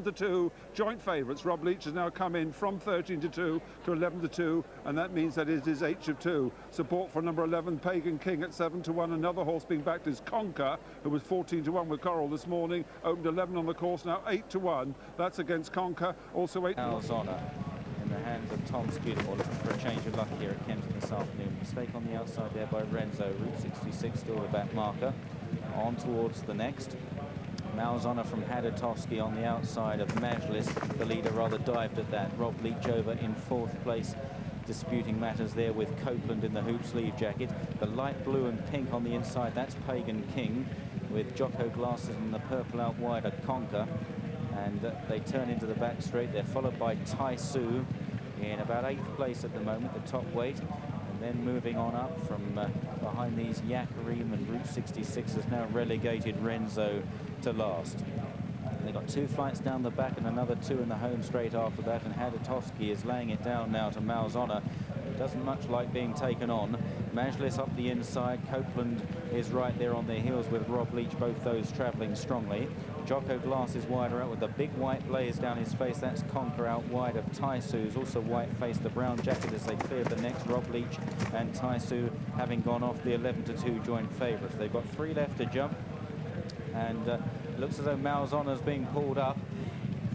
11-2 joint favourites. Rob Leach has now come in from 13-2 to 11-2, and that means that it is H of 2. Support for number 11, Pagan King, at 7-1. Another horse being backed is Conquer, who was 14-1 with Coral this morning. Opened 11 on the course, now 8-1. That's against Conquer. Also 8. Honour in the hands of Tom Scudamore, looking for a change of luck here at Kempton this afternoon. Mistake on the outside there by Renzo. Route 66 still the back marker. On towards the next. Mal's Honour from Haditowski on the outside of Majlis. The leader rather dived at that. Rob Leach over in 4th place, disputing matters there with Copeland in the hoop sleeve jacket. The light blue and pink on the inside, that's Pagan King, with Jocko Glasses in the purple out wide at Conquer. And they turn into the back straight. They're followed by Tai Su in about 8th place at the moment, the top weight. And then moving on up from behind these, Yakarim and Route 66 has now relegated Renzo to last. They've got 2 flights down the back and another 2 in the home straight after that, and Haditowski is laying it down now to Mal's Honour. It doesn't much like being taken on. Majlis up the inside. Copeland is right there on their heels with Rob Leach, both those travelling strongly. Jocko Glasses wider out with a big white blaze down his face. That's Conquer out wide of Tai Su's, also white face, the brown jacket as they clear the next. Rob Leach and Tai Su having gone off the 11-2 joint favourites. They've got 3 left to jump, and looks as though Mal's Honour's being pulled up.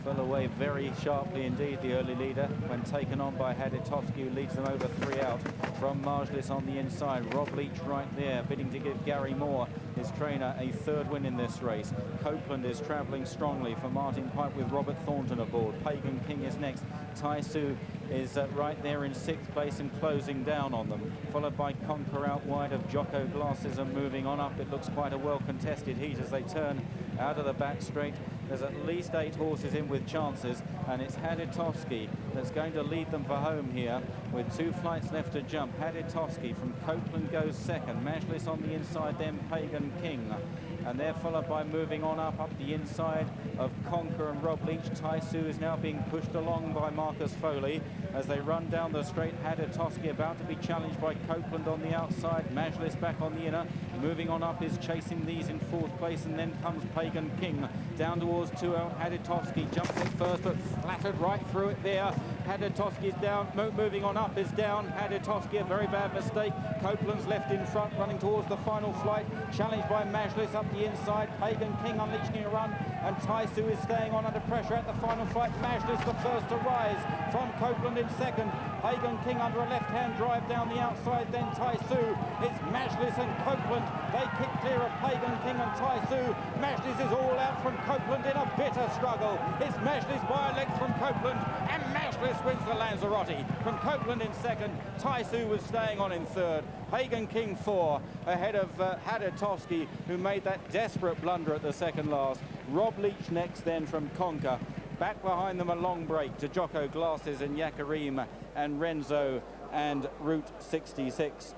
Fell away very sharply indeed, the early leader, when taken on by Haditowski, who leads them over 3 out. From Majlis on the inside, Rob Leach right there, bidding to give Gary Moore, his trainer, a 3rd win in this race. Copeland is travelling strongly for Martin Pipe with Robert Thornton aboard. Pagan King is next. Tai Su is right there in 6th place and closing down on them, followed by Conquer out wide of Jocko Glasses, and moving on up. It looks quite a well-contested heat as they turn out of the back straight. There's at least 8 horses in with chances, and it's Haditowski that's going to lead them for home here with 2 flights left to jump. Haditowski from Copeland goes 2nd. Majlis on the inside, then Pagan King. And they're followed by moving on up the inside of Conquer and Rob Leach. Tai Su is now being pushed along by Marcus Foley as they run down the straight. Haditowski about to be challenged by Copeland on the outside. Majlis back on the inner. Moving on up is chasing these in 4th place, and then comes Pagan King down towards 2 out. Haditowski jumps it first, but flattered right through it there. Haditowski's down. Moving on up is down. Haditowski, a very bad mistake. Copeland's left in front, running towards the final flight. Challenged by Majlis up the inside. Pagan King unleashing a run, and Tai Su is staying on under pressure at the final flight. Majlis the first to rise from Copeland in 2nd. Pagan King under a left-hand drive down the outside, then Tai Su. It's Majlis and Copeland. They kick clear of Pagan King and Tai Su. Majlis is all out from Copeland in a bitter struggle. It's Majlis by a length from Copeland, and Majlis wins the Lanzarote. From Copeland in 2nd, Tai Su was staying on in 3rd. Pagan King 4 ahead of Haditowski, who made that desperate blunder at the 2nd last. Rob Leach next then from Conquer. Back behind them a long break to Jocko Glasses and Yakarim and Renzo and Route 66.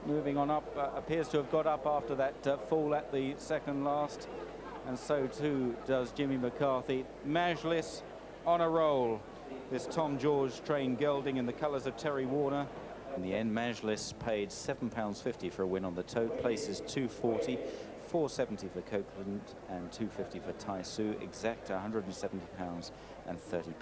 Moving on up, appears to have got up after that fall at the 2nd last, and so too does Jimmy McCarthy. Majlis on a roll. This Tom George trained gelding in the colours of Terry Warner. In the end, Majlis paid £7.50 for a win on the Tote. Places 240, £4.70 for Copeland and £2.50 for Tai Su. Exact £170 and 30.